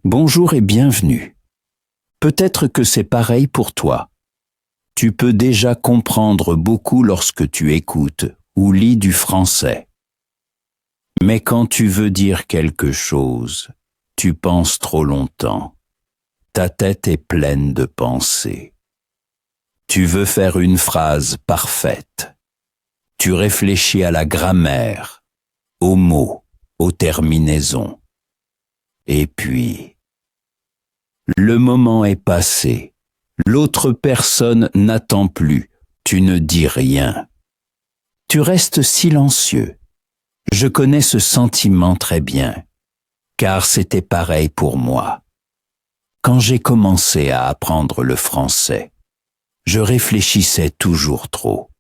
Bonjour et bienvenue. Peut-être que c'est pareil pour toi. Tu peux déjà comprendre beaucoup lorsque tu écoutes ou lis du français. Mais quand tu veux dire quelque chose, tu penses trop longtemps. Ta tête est pleine de pensées. Tu veux faire une phrase parfaite. Tu réfléchis à la grammaire, aux mots, aux terminaisons. Et puis, le moment est passé. L'autre personne n'attend plus. Tu ne dis rien. Tu restes silencieux. Je connais ce sentiment très bien, car c'était pareil pour moi. Quand j'ai commencé à apprendre le français, je réfléchissais toujours trop.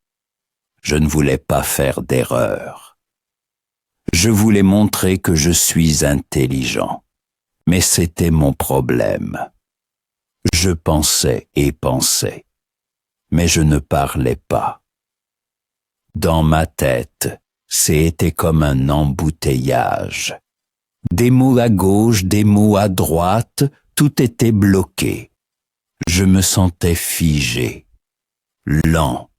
Je ne voulais pas faire d'erreur. Je voulais montrer que je suis intelligent, mais c'était mon problème. Je pensais et pensais, mais je ne parlais pas. Dans ma tête, c'était comme un embouteillage. Des mots à gauche, des mots à droite, tout était bloqué. Je me sentais figé, lent,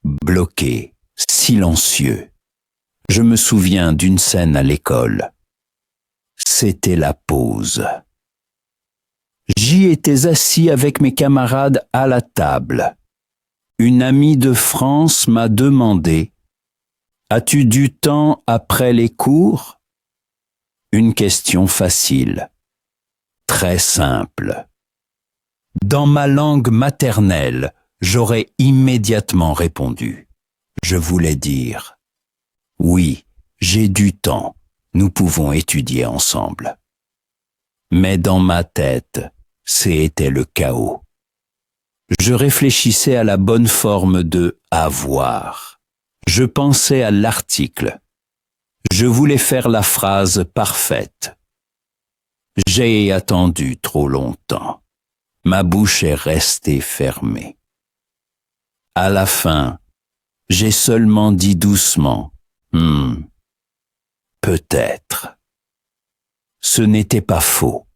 bloqué, silencieux. Je me souviens d'une scène à l'école. C'était la pause. J'y étais assis avec mes camarades à la table. Une amie de France m'a demandé « As-tu du temps après les cours ?» Une question facile, très simple. Dans ma langue maternelle, j'aurais immédiatement répondu. Je voulais dire « Oui, j'ai du temps, nous pouvons étudier ensemble. » Mais dans ma tête, c'était le chaos. Je réfléchissais à la bonne forme de « avoir ». Je pensais à l'article. Je voulais faire la phrase parfaite. J'ai attendu trop longtemps. Ma bouche est restée fermée. À la fin, j'ai seulement dit doucement « peut-être ». Ce n'était pas faux,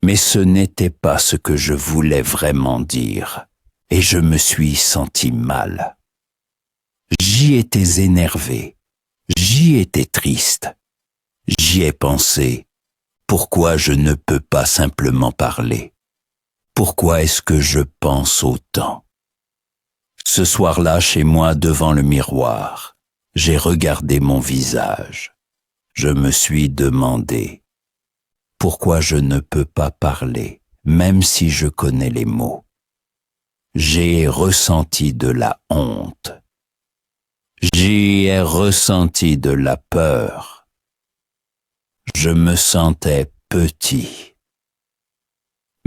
mais ce n'était pas ce que je voulais vraiment dire, et je me suis senti mal. J'y étais énervé, j'y étais triste, j'y ai pensé, pourquoi je ne peux pas simplement parler? Pourquoi est-ce que je pense autant? Ce soir-là, chez moi, devant le miroir, j'ai regardé mon visage. Je me suis demandé pourquoi je ne peux pas parler, même si je connais les mots. J'ai ressenti de la honte. J'y ai ressenti de la peur. Je me sentais petit.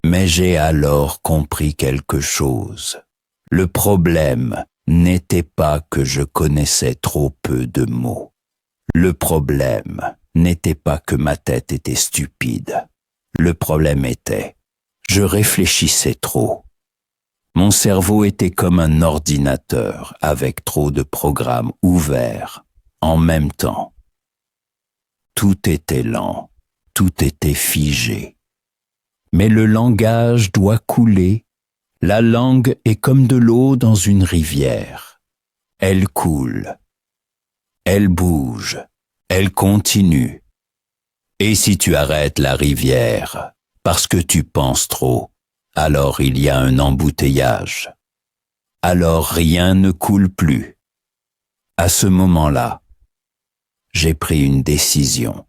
Mais j'ai alors compris quelque chose. Le problème n'était pas que je connaissais trop peu de mots. Le problème n'était pas que ma tête était stupide. Le problème était, je réfléchissais trop. Mon cerveau était comme un ordinateur avec trop de programmes ouverts en même temps. Tout était lent, tout était figé. Mais le langage doit couler. La langue est comme de l'eau dans une rivière. Elle coule. Elle bouge. Elle continue. Et si tu arrêtes la rivière parce que tu penses trop, alors il y a un embouteillage. Alors rien ne coule plus. À ce moment-là, j'ai pris une décision.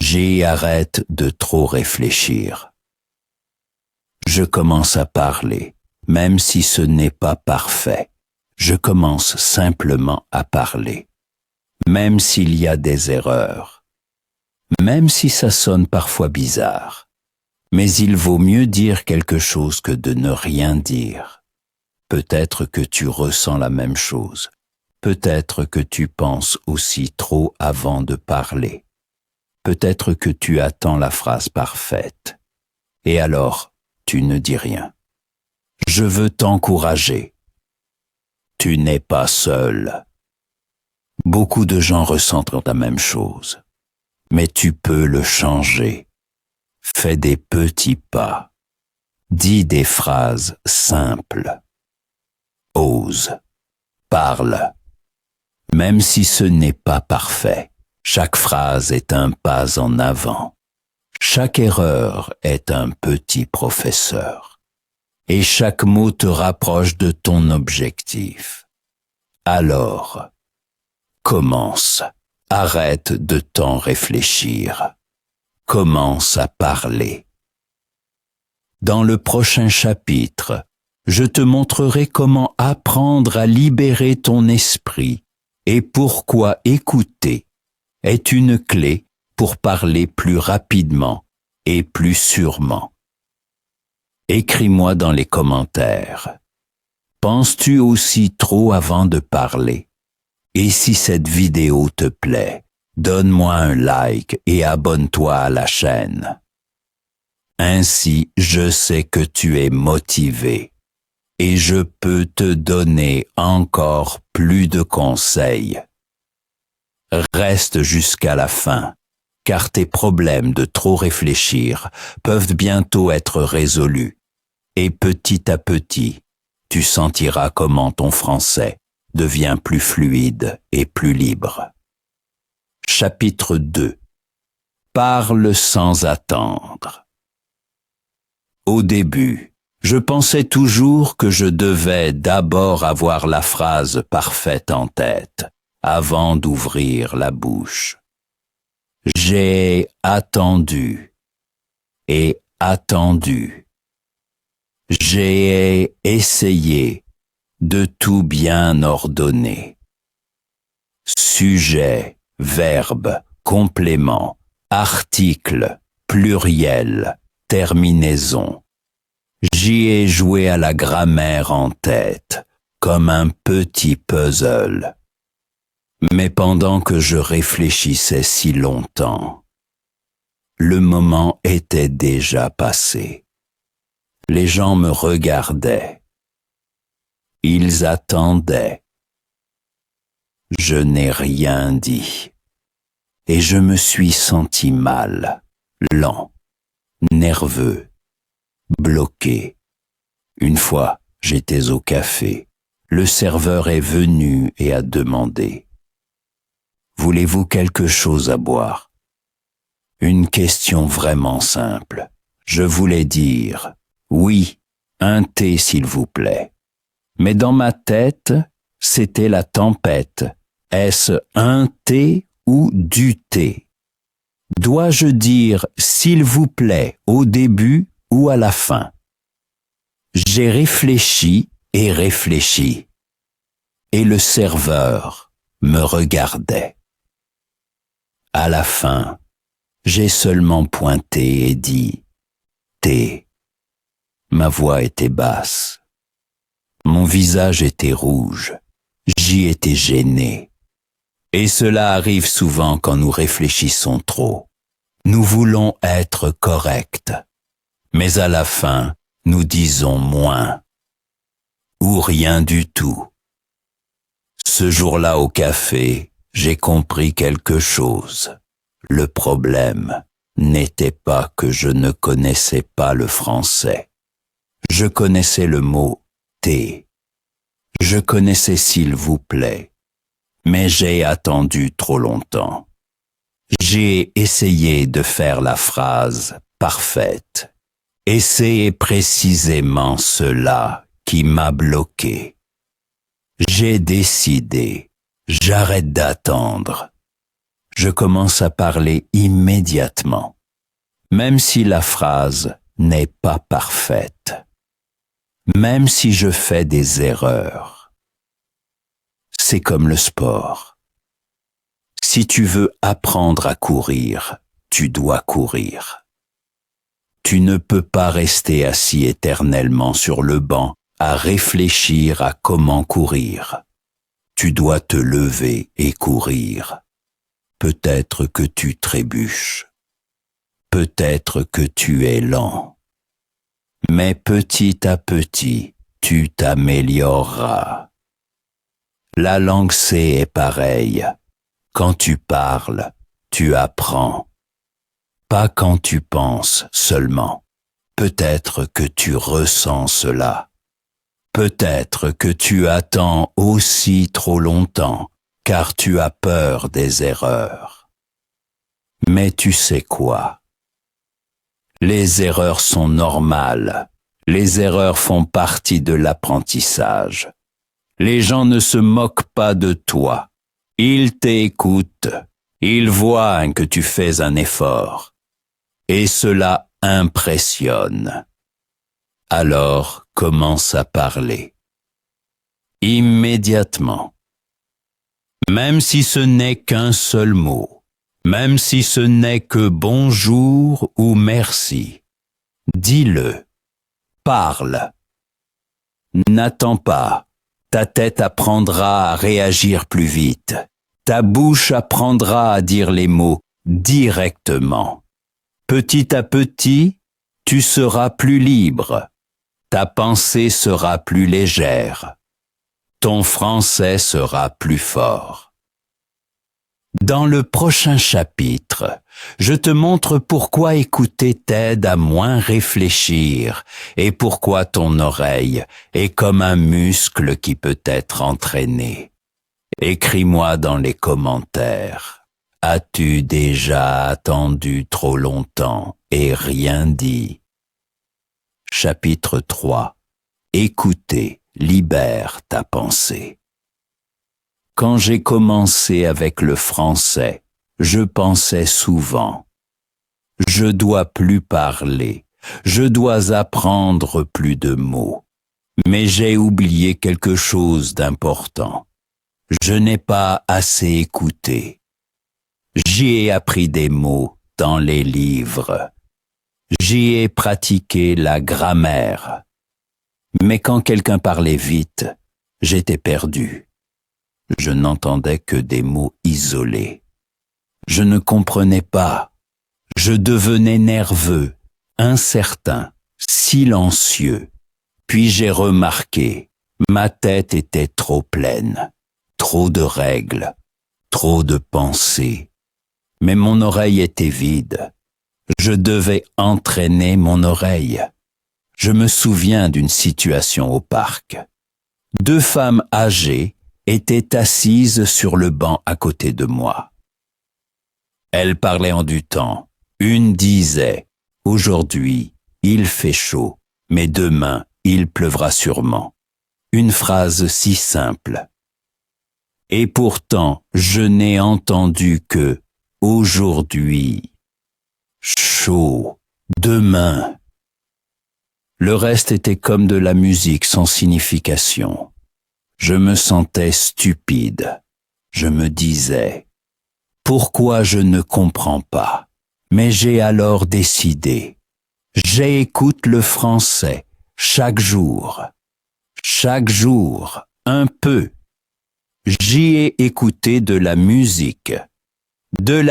J'arrête de trop réfléchir. Je commence à parler, même si ce n'est pas parfait. Je commence simplement à parler, même s'il y a des erreurs, même si ça sonne parfois bizarre. Mais il vaut mieux dire quelque chose que de ne rien dire. Peut-être que tu ressens la même chose. Peut-être que tu penses aussi trop avant de parler. Peut-être que tu attends la phrase parfaite. Et alors, tu ne dis rien. Je veux t'encourager. Tu n'es pas seul. Beaucoup de gens ressentent la même chose. Mais tu peux le changer. Fais des petits pas. Dis des phrases simples. Ose. Parle. Même si ce n'est pas parfait, chaque phrase est un pas en avant. Chaque erreur est un petit professeur. Et chaque mot te rapproche de ton objectif. Alors, commence. Arrête de t'en réfléchir. Commence à parler. Dans le prochain chapitre, je te montrerai comment apprendre à libérer ton esprit et pourquoi écouter est une clé pour parler plus rapidement et plus sûrement. Écris-moi dans les commentaires. Penses-tu aussi trop avant de parler? Et si cette vidéo te plaît, donne-moi un like et abonne-toi à la chaîne. Ainsi, je sais que tu es motivé et je peux te donner encore plus de conseils. Reste jusqu'à la fin, car tes problèmes de trop réfléchir peuvent bientôt être résolus. Et petit à petit, tu sentiras comment ton français devient plus fluide et plus libre. Chapitre 2. Parle sans attendre. Au début, je pensais toujours que je devais d'abord avoir la phrase parfaite en tête, avant d'ouvrir la bouche. J'ai attendu et attendu. J'ai essayé de tout bien ordonner. Sujet, verbe, complément, article, pluriel, terminaison. J'y ai joué à la grammaire en tête, comme un petit puzzle. Mais pendant que je réfléchissais si longtemps, le moment était déjà passé. Les gens me regardaient. Ils attendaient. Je n'ai rien dit. Et je me suis senti mal, lent, nerveux, bloqué. Une fois, j'étais au café. Le serveur est venu et a demandé: « Voulez-vous quelque chose à boire ?» Une question vraiment simple. Je voulais dire: « Oui, un thé s'il vous plaît. » Mais dans ma tête, c'était la tempête. Est-ce un thé ou du thé? Dois-je dire « s'il vous plaît » au début ou à la fin? J'ai réfléchi et réfléchi. Et le serveur me regardait. À la fin, j'ai seulement pointé et dit « thé ». Ma voix était basse. Mon visage était rouge. J'y étais gêné. Et cela arrive souvent quand nous réfléchissons trop. Nous voulons être corrects. Mais à la fin, nous disons moins. Ou rien du tout. Ce jour-là au café, j'ai compris quelque chose. Le problème n'était pas que je ne connaissais pas le français. Je connaissais le mot « thé ». Je connaissais « s'il vous plaît », mais j'ai attendu trop longtemps. J'ai essayé de faire la phrase parfaite. Et c'est précisément cela qui m'a bloqué. J'ai décidé, j'arrête d'attendre. Je commence à parler immédiatement, même si la phrase n'est pas parfaite, même si je fais des erreurs. C'est comme le sport. Si tu veux apprendre à courir, tu dois courir. Tu ne peux pas rester assis éternellement sur le banc à réfléchir à comment courir. Tu dois te lever et courir. Peut-être que tu trébuches. Peut-être que tu es lent. Mais petit à petit, tu t'amélioreras. La langue C est pareille. Quand tu parles, tu apprends. pas quand tu penses seulement. Peut-être que tu ressens cela. Peut-être que tu attends aussi trop longtemps, car tu as peur des erreurs. Mais tu sais quoi? Les erreurs sont normales. Les erreurs font partie de l'apprentissage. Les gens ne se moquent pas de toi. Ils t'écoutent. Ils voient que tu fais un effort. Et cela impressionne. Alors commence à parler. Immédiatement. Même si ce n'est qu'un seul mot. Même si ce n'est que bonjour ou merci. Dis-le. Parle. N'attends pas. Ta tête apprendra à réagir plus vite. Ta bouche apprendra à dire les mots directement. Petit à petit, tu seras plus libre. Ta pensée sera plus légère. Ton français sera plus fort. Dans le prochain chapitre, je te montre pourquoi écouter t'aide à moins réfléchir et pourquoi ton oreille est comme un muscle qui peut être entraîné. Écris-moi dans les commentaires. As-tu déjà attendu trop longtemps et rien dit? Chapitre 3. Écouter libère ta pensée. Quand j'ai commencé avec le français, je pensais souvent « Je dois plus parler, je dois apprendre plus de mots. » Mais j'ai oublié quelque chose d'important. Je n'ai pas assez écouté. J'y ai appris des mots dans les livres. J'y ai pratiqué la grammaire. Mais quand quelqu'un parlait vite, j'étais perdu. Je n'entendais que des mots isolés. Je ne comprenais pas. Je devenais nerveux, incertain, silencieux. Puis j'ai remarqué, ma tête était trop pleine, trop de règles, trop de pensées. Mais mon oreille était vide. Je devais entraîner mon oreille. Je me souviens d'une situation au parc. 2 femmes âgées étaient assises sur le banc à côté de moi. Elles parlaient en du temps. Une disait « Aujourd'hui, il fait chaud, mais demain, il pleuvra sûrement. » Une phrase si simple. Et pourtant, je n'ai entendu que « Aujourd'hui, chaud, demain. » Le reste était comme de la musique sans signification. Je me sentais stupide. Je me disais « Pourquoi je ne comprends pas ?» Mais j'ai alors décidé. J'écoute le français chaque jour. Chaque jour, un peu. J'y ai écouté de la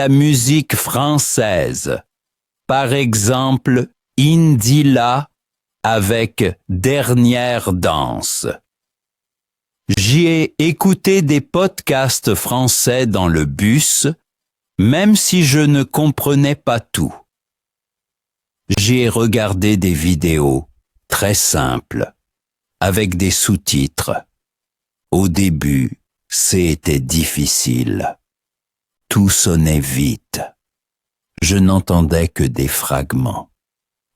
musique française. Par exemple, Indila avec Dernière danse. J'y ai écouté des podcasts français dans le bus, même si je ne comprenais pas tout. J'y ai regardé des vidéos très simples, avec des sous-titres. Au début, c'était difficile. Tout sonnait vite. Je n'entendais que des fragments.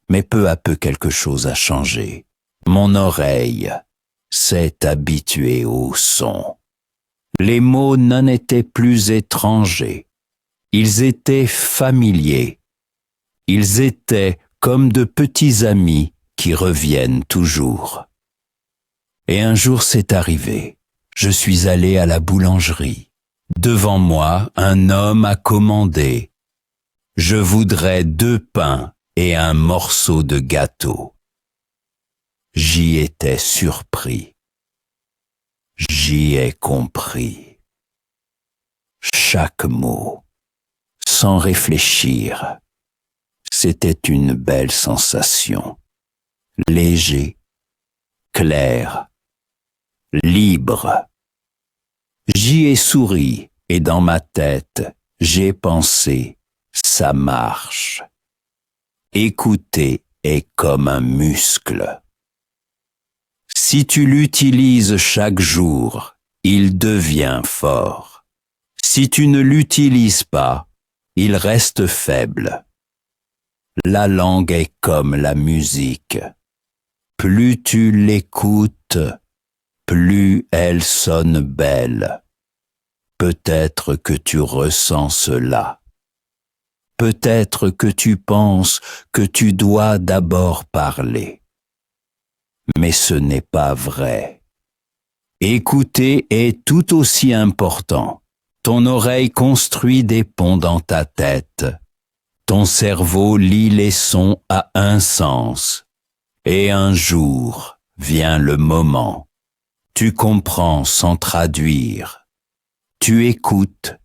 Mais peu à peu quelque chose a changé. Mon oreille s'est habituée au son. Les mots n'en étaient plus étrangers. Ils étaient familiers. Ils étaient comme de petits amis qui reviennent toujours. Et un jour c'est arrivé. Je suis allé à la boulangerie. Devant moi, un homme a commandé « Je voudrais 2 pains et un morceau de gâteau. » J'y étais surpris. J'y ai compris. Chaque mot, sans réfléchir. C'était une belle sensation. Léger, clair, libre. J'y ai souri et dans ma tête, j'ai pensé, ça marche. Écouter est comme un muscle. Si tu l'utilises chaque jour, il devient fort. Si tu ne l'utilises pas, il reste faible. La langue est comme la musique. Plus tu l'écoutes, plus elle sonne belle. Peut-être que tu ressens cela. Peut-être que tu penses que tu dois d'abord parler. Mais ce n'est pas vrai. Écouter est tout aussi important. Ton oreille construit des ponts dans ta tête. Ton cerveau lie les sons à un sens. Et un jour vient le moment. Tu comprends sans traduire. Tu écoutes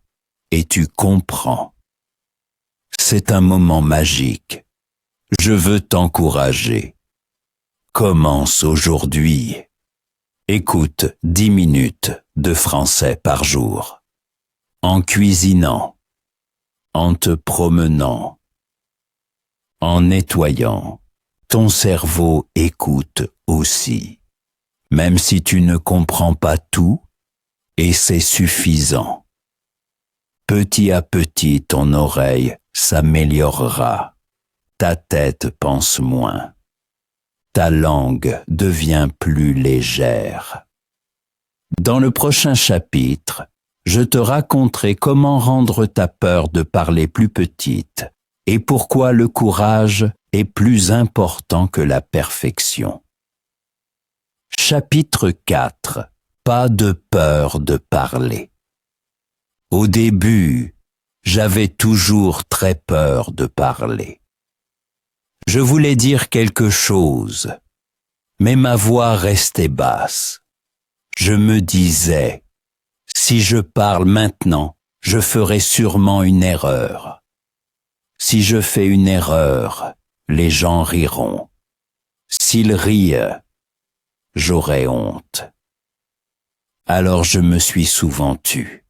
et tu comprends. C'est un moment magique. Je veux t'encourager. Commence aujourd'hui. Écoute 10 minutes de français par jour. En cuisinant, en te promenant, en nettoyant. Ton cerveau écoute aussi. Même si tu ne comprends pas tout, et c'est suffisant. Petit à petit, ton oreille s'améliorera. Ta tête pense moins. Ta langue devient plus légère. Dans le prochain chapitre, je te raconterai comment rendre ta peur de parler plus petite et pourquoi le courage est plus important que la perfection. Chapitre 4. Pas de peur de parler. Au début, j'avais toujours très peur de parler. Je voulais dire quelque chose, mais ma voix restait basse. Je me disais, si je parle maintenant, je ferai sûrement une erreur. Si je fais une erreur, les gens riront. S'ils rient, j'aurai honte. Alors je me suis souvent tu.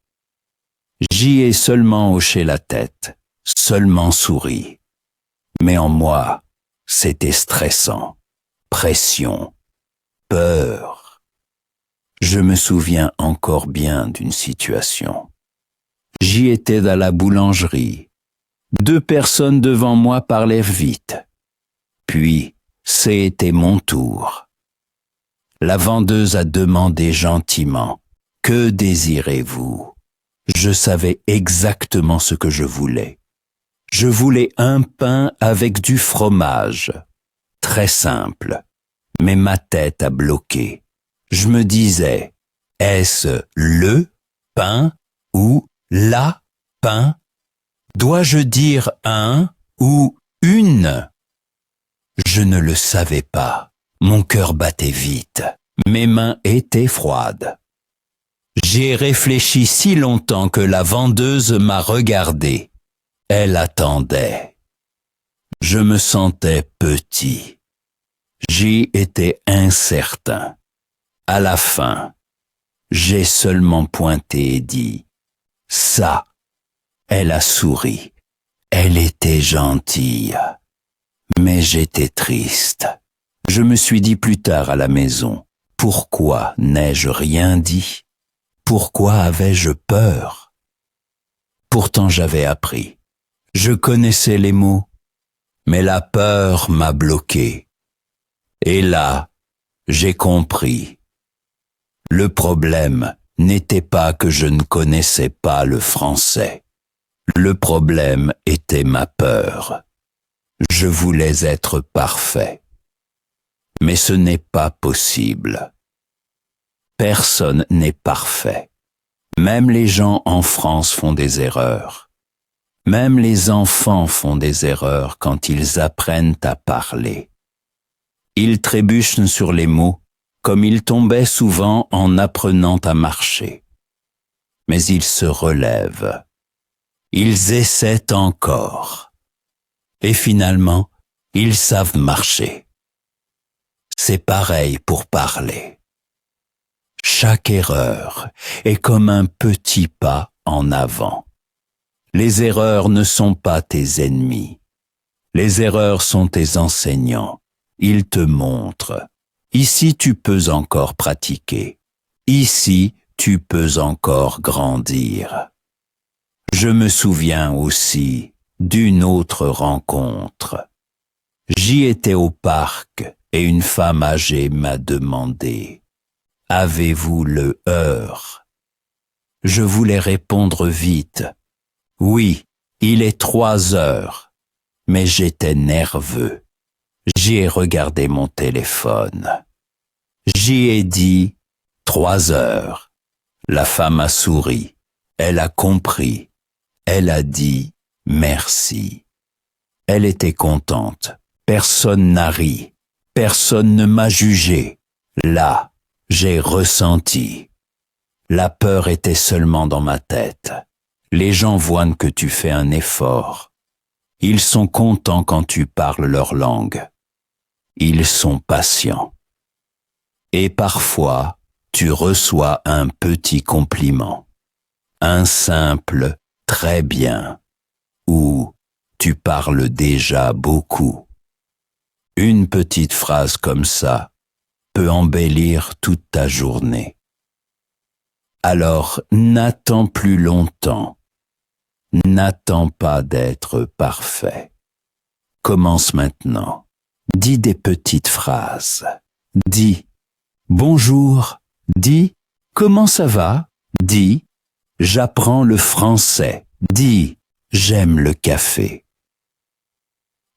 J'y ai seulement hoché la tête, seulement souri. Mais en moi, c'était stressant, pression, peur. Je me souviens encore bien d'une situation. J'y étais à la boulangerie. 2 personnes devant moi parlaient vite. Puis, c'était mon tour. La vendeuse a demandé gentiment, « Que désirez-vous » Je savais exactement ce que je voulais. Je voulais un pain avec du fromage. Très simple. Mais ma tête a bloqué. Je me disais, est-ce le pain ou la pain? Dois-je dire un ou une? Je ne le savais pas. Mon cœur battait vite. Mes mains étaient froides. J'ai réfléchi si longtemps que la vendeuse m'a regardé. Elle attendait. Je me sentais petit. J'y étais incertain. À la fin, j'ai seulement pointé et dit « Ça ». Elle a souri. Elle était gentille. Mais j'étais triste. Je me suis dit plus tard à la maison, pourquoi n'ai-je rien dit? Pourquoi avais-je peur? Pourtant j'avais appris. Je connaissais les mots, mais la peur m'a bloqué. Et là, j'ai compris. Le problème n'était pas que je ne connaissais pas le français. Le problème était ma peur. Je voulais être parfait. Mais ce n'est pas possible. Personne n'est parfait. Même les gens en France font des erreurs. Même les enfants font des erreurs quand ils apprennent à parler. Ils trébuchent sur les mots comme ils tombaient souvent en apprenant à marcher. Mais ils se relèvent. Ils essaient encore. Et finalement, ils savent marcher. C'est pareil pour parler. Chaque erreur est comme un petit pas en avant. Les erreurs ne sont pas tes ennemis. Les erreurs sont tes enseignants. Ils te montrent. Ici, tu peux encore pratiquer. Ici, tu peux encore grandir. Je me souviens aussi d'une autre rencontre. J'y étais au parc et une femme âgée m'a demandé « Avez-vous le heurt ?» Je voulais répondre vite « Oui, il est 3 heures », mais j'étais nerveux. J'y ai regardé mon téléphone. J'y ai dit « 3 heures ». La femme a souri. Elle a compris. Elle a dit « Merci ». Elle était contente. Personne n'a ri. Personne ne m'a jugé. Là, j'ai ressenti. La peur était seulement dans ma tête. Les gens voient que tu fais un effort. Ils sont contents quand tu parles leur langue. Ils sont patients. Et parfois, tu reçois un petit compliment. Un simple « très bien » ou « tu parles déjà beaucoup ». Une petite phrase comme ça peut embellir toute ta journée. Alors, n'attends plus longtemps. N'attends pas d'être parfait. Commence maintenant. Dis des petites phrases. Dis « Bonjour ». Dis « Comment ça va ?» Dis « J'apprends le français ». Dis « J'aime le café ».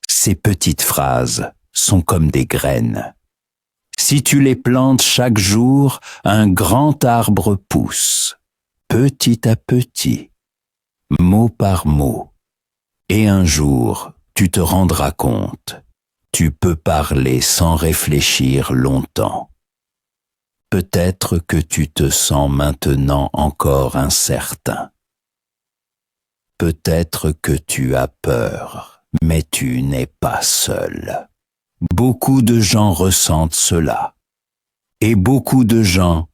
Ces petites phrases sont comme des graines. Si tu les plantes chaque jour, un grand arbre pousse, petit à petit, mot par mot. Et un jour, tu te rendras compte, tu peux parler sans réfléchir longtemps. Peut-être que tu te sens maintenant encore incertain. Peut-être que tu as peur, mais tu n'es pas seul. Beaucoup de gens ressentent cela. Et beaucoup de gens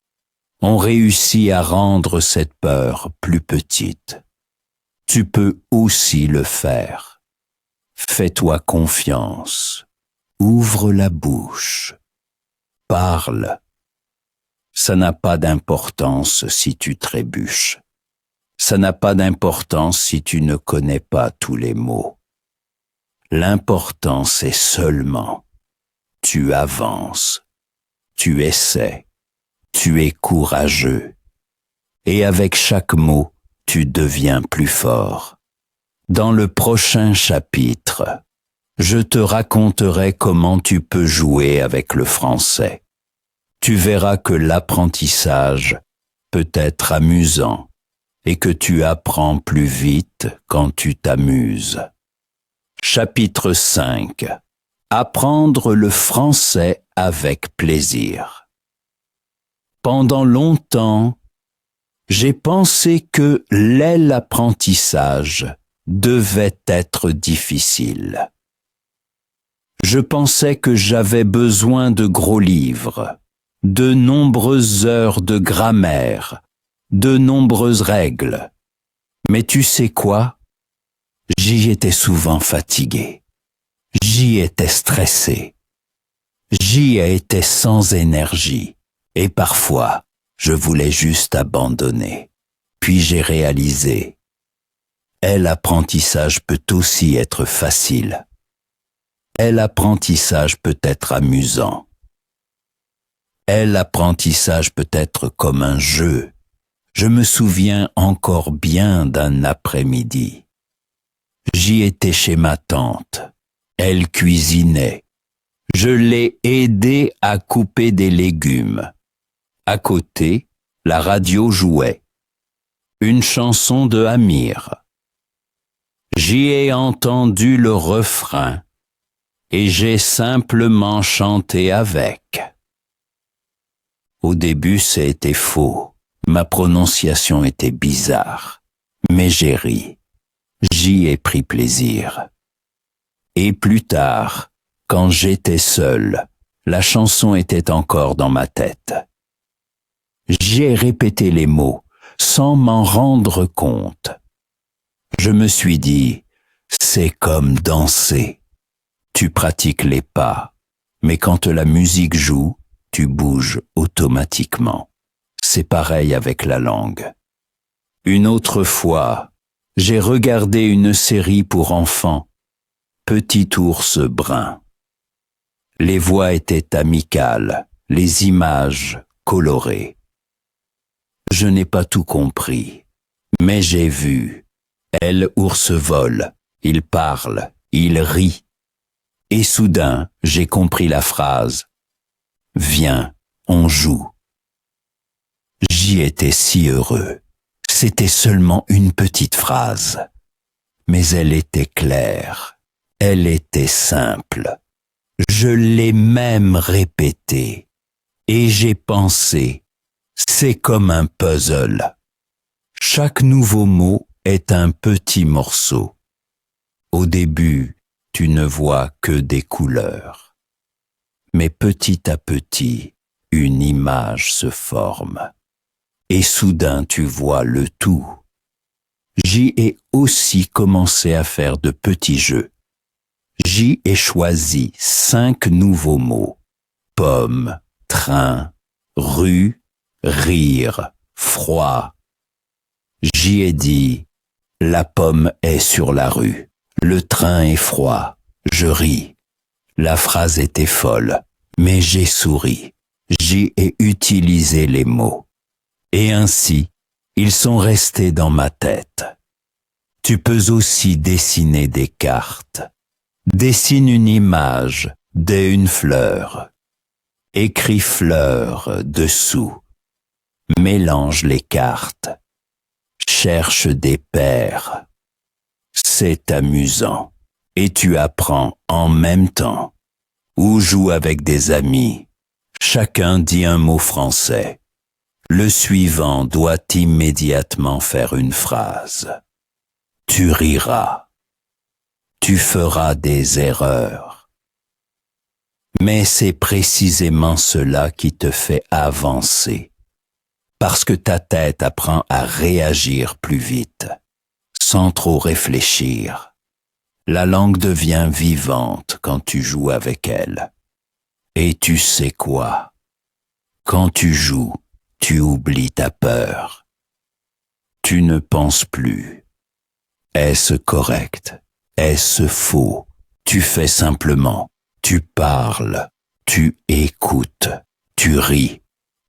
ont réussi à rendre cette peur plus petite. Tu peux aussi le faire. Fais-toi confiance. Ouvre la bouche. Parle. Ça n'a pas d'importance si tu trébuches. Ça n'a pas d'importance si tu ne connais pas tous les mots. L'important, c'est seulement tu avances, tu essaies, tu es courageux. Et avec chaque mot, tu deviens plus fort. Dans le prochain chapitre, je te raconterai comment tu peux jouer avec le français. Tu verras que l'apprentissage peut être amusant et que tu apprends plus vite quand tu t'amuses. Chapitre 5. Apprendre le français avec plaisir. Pendant longtemps, j'ai pensé que l'apprentissage devait être difficile. Je pensais que j'avais besoin de gros livres, de nombreuses heures de grammaire, de nombreuses règles. Mais tu sais quoi? J'y étais souvent fatigué. J'y étais stressé. J'y étais sans énergie. Et parfois, je voulais juste abandonner. Puis j'ai réalisé, l'apprentissage peut aussi être facile. L'apprentissage peut être amusant. L'apprentissage peut être comme un jeu. Je me souviens encore bien d'un après-midi. J'y étais chez ma tante. Elle cuisinait. Je l'ai aidée à couper des légumes. À côté, la radio jouait. Une chanson de Amir. J'y ai entendu le refrain et j'ai simplement chanté avec. Au début, c'était faux. Ma prononciation était bizarre. Mais j'ai ri. J'y ai pris plaisir. Et plus tard, quand j'étais seul, la chanson était encore dans ma tête. J'ai répété les mots sans m'en rendre compte. Je me suis dit, c'est comme danser. Tu pratiques les pas, mais quand la musique joue, tu bouges automatiquement. C'est pareil avec la langue. Une autre fois, j'ai regardé une série pour enfants, Petit ours brun. Les voix étaient amicales, les images colorées. Je n'ai pas tout compris, mais j'ai vu. Elle, ours vole, il parle, il rit. Et soudain, j'ai compris la phrase. Viens, on joue. J'y étais si heureux. C'était seulement une petite phrase. Mais elle était claire. Elle était simple. Je l'ai même répétée. Et j'ai pensé, c'est comme un puzzle. Chaque nouveau mot est un petit morceau. Au début, tu ne vois que des couleurs. Mais petit à petit, une image se forme. Et soudain, tu vois le tout. J'y ai aussi commencé à faire de petits jeux. J'y ai choisi 5 nouveaux mots. Pomme, train, rue, rire, froid. J'y ai dit, la pomme est sur la rue, le train est froid, je ris. La phrase était folle, mais j'ai souri. J'y ai utilisé les mots. Et ainsi, ils sont restés dans ma tête. Tu peux aussi dessiner des cartes. Dessine une image d'une fleur. Écris fleur dessous. Mélange les cartes. Cherche des paires. C'est amusant. Et tu apprends en même temps. Ou joue avec des amis. Chacun dit un mot français. Le suivant doit immédiatement faire une phrase. Tu riras. Tu feras des erreurs. Mais c'est précisément cela qui te fait avancer. Parce que ta tête apprend à réagir plus vite, sans trop réfléchir. La langue devient vivante quand tu joues avec elle. Et tu sais quoi? Quand tu joues, tu oublies ta peur. Tu ne penses plus. Est-ce correct? Est-ce faux? Tu fais simplement. Tu parles. Tu écoutes. Tu ris.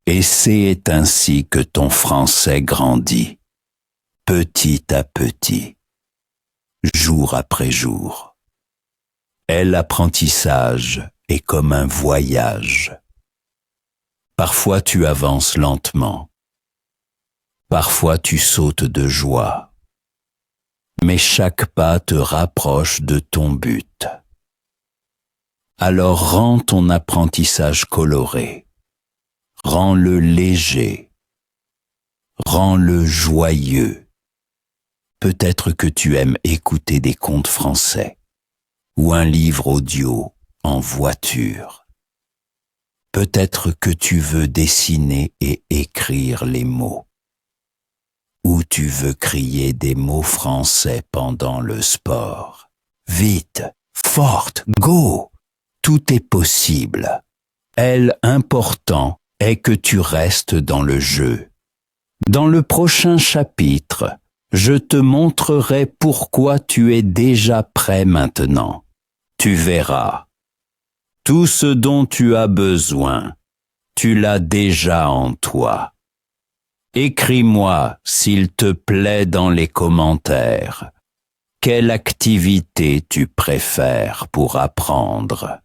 Et c'est ainsi que ton français grandit. Petit à petit. Jour après jour. Et l'apprentissage est comme un voyage. Parfois tu avances lentement. Parfois tu sautes de joie. Mais chaque pas te rapproche de ton but. Alors rends ton apprentissage coloré. Rends-le léger. Rends-le joyeux. Peut-être que tu aimes écouter des contes français ou un livre audio en voiture. Peut-être que tu veux dessiner et écrire les mots. Ou tu veux crier des mots français pendant le sport. Vite, forte, go! Tout est possible. L'important est que tu restes dans le jeu. Dans le prochain chapitre, je te montrerai pourquoi tu es déjà prêt maintenant. Tu verras. Tout ce dont tu as besoin, tu l'as déjà en toi. Écris-moi, s'il te plaît, dans les commentaires. Quelle activité tu préfères pour apprendre?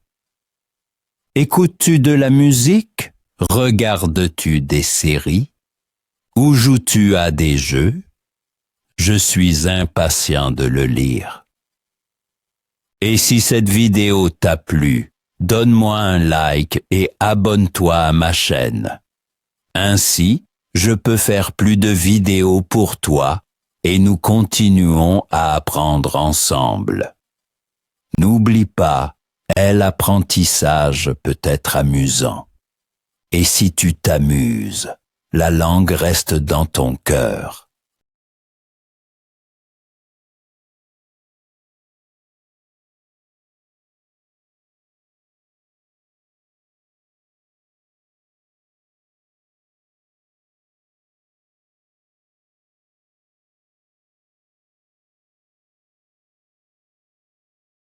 Écoutes-tu de la musique? Regardes-tu des séries? Ou joues-tu à des jeux? Je suis impatient de le lire. Et si cette vidéo t'a plu, donne-moi un like et abonne-toi à ma chaîne. Ainsi, je peux faire plus de vidéos pour toi et nous continuons à apprendre ensemble. N'oublie pas, l'apprentissage peut être amusant. Et si tu t'amuses, la langue reste dans ton cœur.